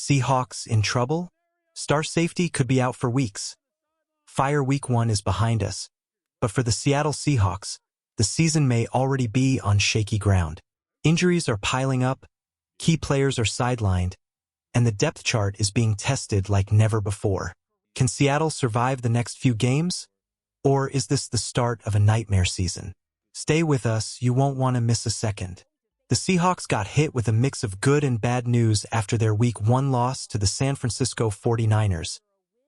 Seahawks in trouble? Star safety could be out for weeks. Fire Week 1 is behind us, but for the Seattle Seahawks, the season may already be on shaky ground. Injuries are piling up, key players are sidelined, and the depth chart is being tested like never before. Can Seattle survive the next few games? Or is this the start of a nightmare season? Stay with us, you won't want to miss a second. The Seahawks got hit with a mix of good and bad news after their Week 1 loss to the San Francisco 49ers,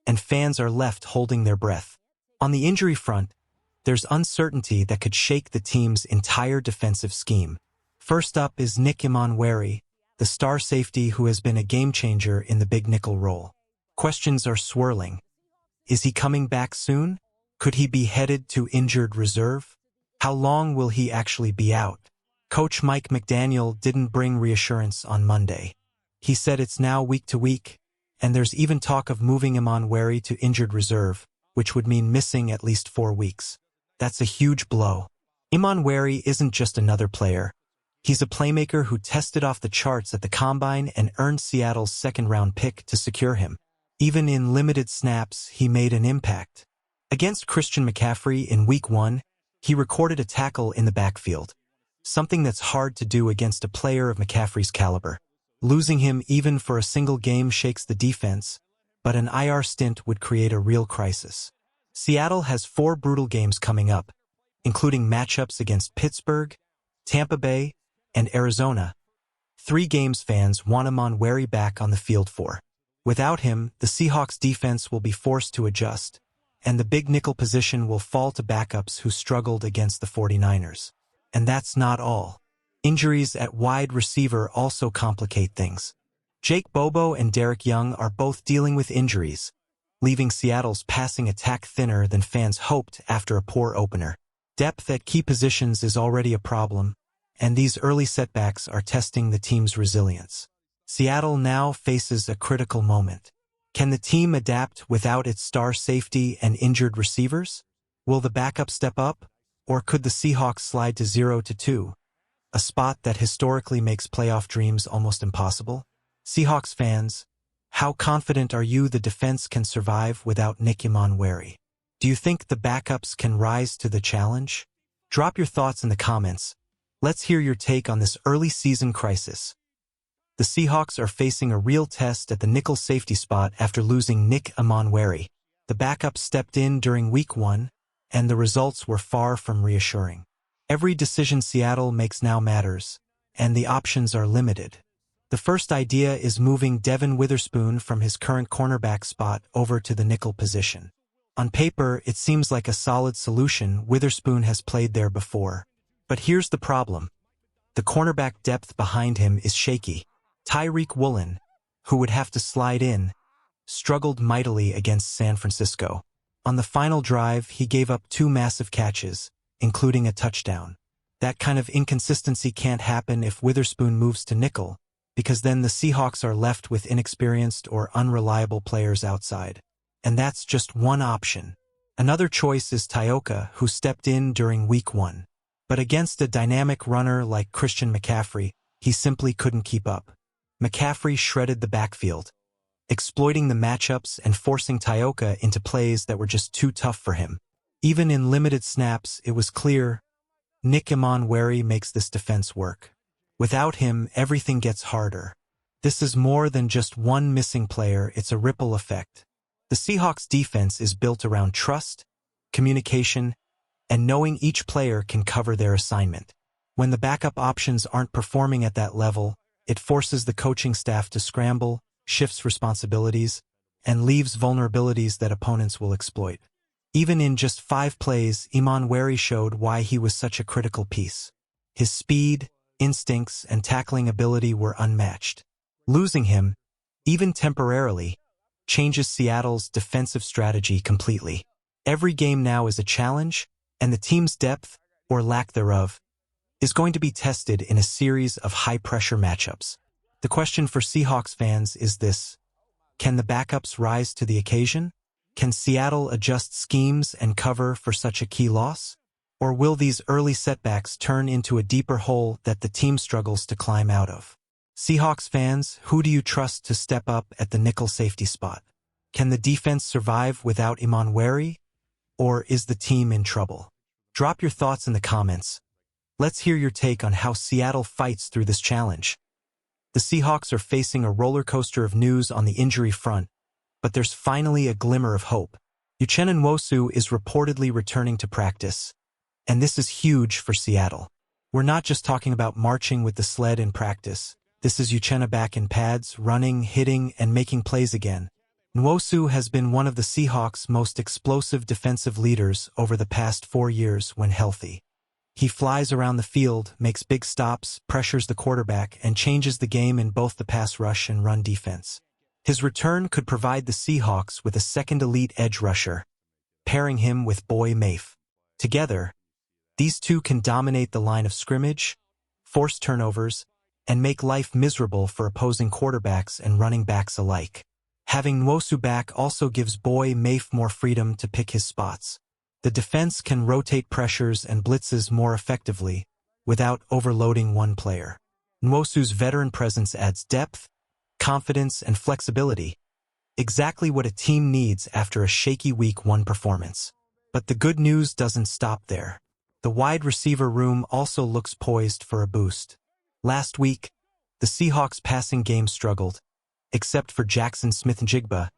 and fans are left holding their breath. On the injury front, there's uncertainty that could shake the team's entire defensive scheme. First up is Nick Emmanwori, the star safety who has been a game-changer in the big nickel role. Questions are swirling. Is he coming back soon? Could he be headed to injured reserve? How long will he actually be out? Coach Mike McDaniel didn't bring reassurance on Monday. He said it's now week to week, and there's even talk of moving Emmanwori to injured reserve, which would mean missing at least 4 weeks. That's a huge blow. Emmanwori isn't just another player. He's a playmaker who tested off the charts at the Combine and earned Seattle's second-round pick to secure him. Even in limited snaps, he made an impact. Against Christian McCaffrey in Week 1, he recorded a tackle in the backfield, something that's hard to do against a player of McCaffrey's caliber. Losing him even for a single game shakes the defense, but an IR stint would create a real crisis. Seattle has 4 brutal games coming up, including matchups against Pittsburgh, Tampa Bay, and Arizona. 3 games fans want Emmanwori back on the field for. Without him, the Seahawks defense will be forced to adjust, and the big nickel position will fall to backups who struggled against the 49ers. And that's not all. Injuries at wide receiver also complicate things. Jake Bobo and Dariq Young are both dealing with injuries, leaving Seattle's passing attack thinner than fans hoped after a poor opener. Depth at key positions is already a problem, and these early setbacks are testing the team's resilience. Seattle now faces a critical moment. Can the team adapt without its star safety and injured receivers? Will the backup step up, or could the Seahawks slide to 0-2, a spot that historically makes playoff dreams almost impossible? Seahawks fans, how confident are you the defense can survive without Nick Emmanwori? Do you think the backups can rise to the challenge? Drop your thoughts in the comments. Let's hear your take on this early season crisis. The Seahawks are facing a real test at the nickel safety spot after losing Nick Emmanwori. The backup stepped in during Week 1, and the results were far from reassuring. Every decision Seattle makes now matters, and the options are limited. The first idea is moving Devin Witherspoon from his current cornerback spot over to the nickel position. On paper, it seems like a solid solution. Witherspoon has played there before. But here's the problem. The cornerback depth behind him is shaky. Tariq Woolen, who would have to slide in, struggled mightily against San Francisco. On the final drive, he gave up 2 massive catches, including a touchdown. That kind of inconsistency can't happen if Witherspoon moves to nickel, because then the Seahawks are left with inexperienced or unreliable players outside. And that's just one option. Another choice is Tyoka, who stepped in during Week 1. But against a dynamic runner like Christian McCaffrey, he simply couldn't keep up. McCaffrey shredded the backfield, exploiting the matchups and forcing Tyoka into plays that were just too tough for him. Even in limited snaps, it was clear Nick Emmanwori makes this defense work. Without him, everything gets harder. This is more than just one missing player, it's a ripple effect. The Seahawks defense is built around trust, communication, and knowing each player can cover their assignment. When the backup options aren't performing at that level, it forces the coaching staff to scramble, shifts responsibilities, and leaves vulnerabilities that opponents will exploit. Even in just 5 plays, Emmanwori showed why he was such a critical piece. His speed, instincts, and tackling ability were unmatched. Losing him, even temporarily, changes Seattle's defensive strategy completely. Every game now is a challenge, and the team's depth, or lack thereof, is going to be tested in a series of high-pressure matchups. The question for Seahawks fans is this: can the backups rise to the occasion? Can Seattle adjust schemes and cover for such a key loss? Or will these early setbacks turn into a deeper hole that the team struggles to climb out of? Seahawks fans, who do you trust to step up at the nickel safety spot? Can the defense survive without Imanwari? Or is the team in trouble? Drop your thoughts in the comments. Let's hear your take on how Seattle fights through this challenge. The Seahawks are facing a roller coaster of news on the injury front, but there's finally a glimmer of hope. Uchenna Nwosu is reportedly returning to practice, and this is huge for Seattle. We're not just talking about marching with the sled in practice. This is Uchenna back in pads, running, hitting, and making plays again. Nwosu has been one of the Seahawks' most explosive defensive leaders over the past 4 years when healthy. He flies around the field, makes big stops, pressures the quarterback, and changes the game in both the pass rush and run defense. His return could provide the Seahawks with a second elite edge rusher, pairing him with Boy Mafe. Together, these two can dominate the line of scrimmage, force turnovers, and make life miserable for opposing quarterbacks and running backs alike. Having Nwosu back also gives Boy Mafe more freedom to pick his spots. The defense can rotate pressures and blitzes more effectively without overloading one player. Nwosu's veteran presence adds depth, confidence, and flexibility, exactly what a team needs after a shaky Week 1 performance. But the good news doesn't stop there. The wide receiver room also looks poised for a boost. Last week, the Seahawks' passing game struggled, except for Jackson Smith-Njigba,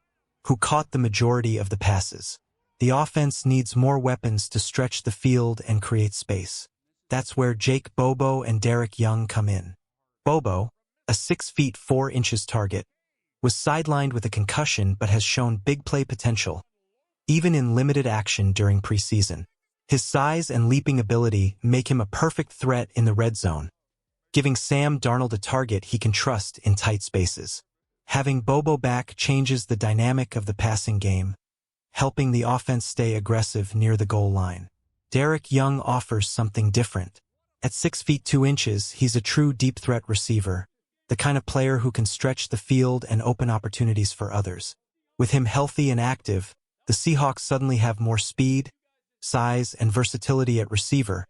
who caught the majority of the passes. The offense needs more weapons to stretch the field and create space. That's where Jake Bobo and Dariq Young come in. Bobo, a 6 feet 4 inches target, was sidelined with a concussion but has shown big play potential, even in limited action during preseason. His size and leaping ability make him a perfect threat in the red zone, giving Sam Darnold a target he can trust in tight spaces. Having Bobo back changes the dynamic of the passing game, helping the offense stay aggressive near the goal line. Dariq Young offers something different. At 6 feet 2 inches, he's a true deep threat receiver, the kind of player who can stretch the field and open opportunities for others. With him healthy and active, the Seahawks suddenly have more speed, size, and versatility at receiver,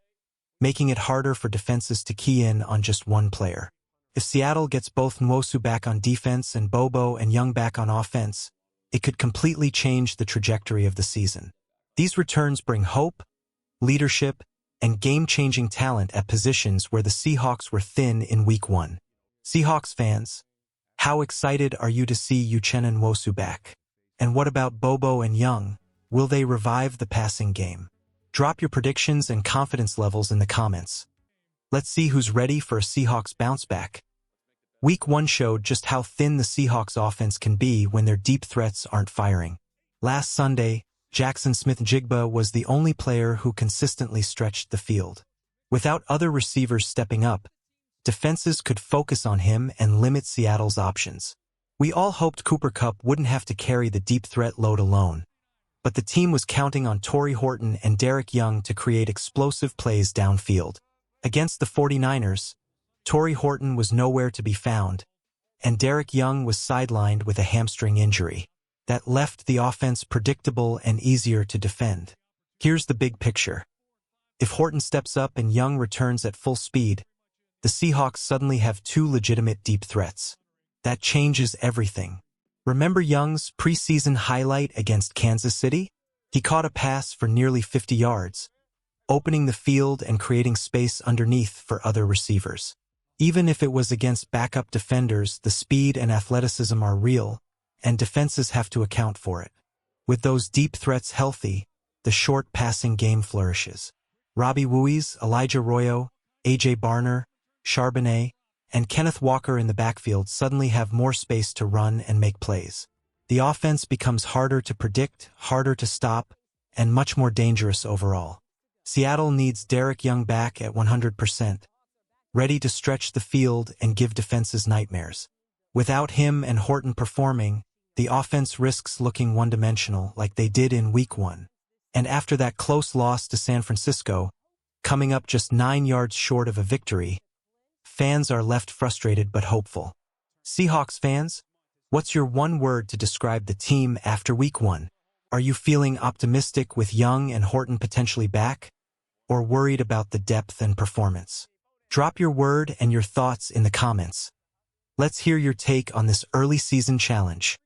making it harder for defenses to key in on just one player. If Seattle gets both Nwosu back on defense and Bobo and Young back on offense, it could completely change the trajectory of the season. These returns bring hope, leadership, and game-changing talent at positions where the Seahawks were thin in Week 1. Seahawks fans, how excited are you to see Uchenna Nwosu back? And what about Bobo and Young? Will they revive the passing game? Drop your predictions and confidence levels in the comments. Let's see who's ready for a Seahawks bounce back. Week 1 showed just how thin the Seahawks offense can be when their deep threats aren't firing. Last Sunday, Jackson Smith-Njigba was the only player who consistently stretched the field. Without other receivers stepping up, defenses could focus on him and limit Seattle's options. We all hoped Cooper Kupp wouldn't have to carry the deep threat load alone, but the team was counting on Tory Horton and Dariq Young to create explosive plays downfield. Against the 49ers, Tory Horton was nowhere to be found, and Dariq Young was sidelined with a hamstring injury. That left the offense predictable and easier to defend. Here's the big picture. If Horton steps up and Young returns at full speed, the Seahawks suddenly have 2 legitimate deep threats. That changes everything. Remember Young's preseason highlight against Kansas City? He caught a pass for nearly 50 yards, opening the field and creating space underneath for other receivers. Even if it was against backup defenders, the speed and athleticism are real, and defenses have to account for it. With those deep threats healthy, the short passing game flourishes. Robbie Wuys, Elijah Royo, A.J. Barner, Charbonnet, and Kenneth Walker in the backfield suddenly have more space to run and make plays. The offense becomes harder to predict, harder to stop, and much more dangerous overall. Seattle needs Dariq Young back at 100%, ready to stretch the field and give defenses nightmares. Without him and Horton performing, the offense risks looking one-dimensional like they did in Week 1. And after that close loss to San Francisco, coming up just 9 yards short of a victory, fans are left frustrated but hopeful. Seahawks fans, what's your one word to describe the team after Week 1? Are you feeling optimistic with Young and Horton potentially back, or worried about the depth and performance? Drop your word and your thoughts in the comments. Let's hear your take on this early season challenge.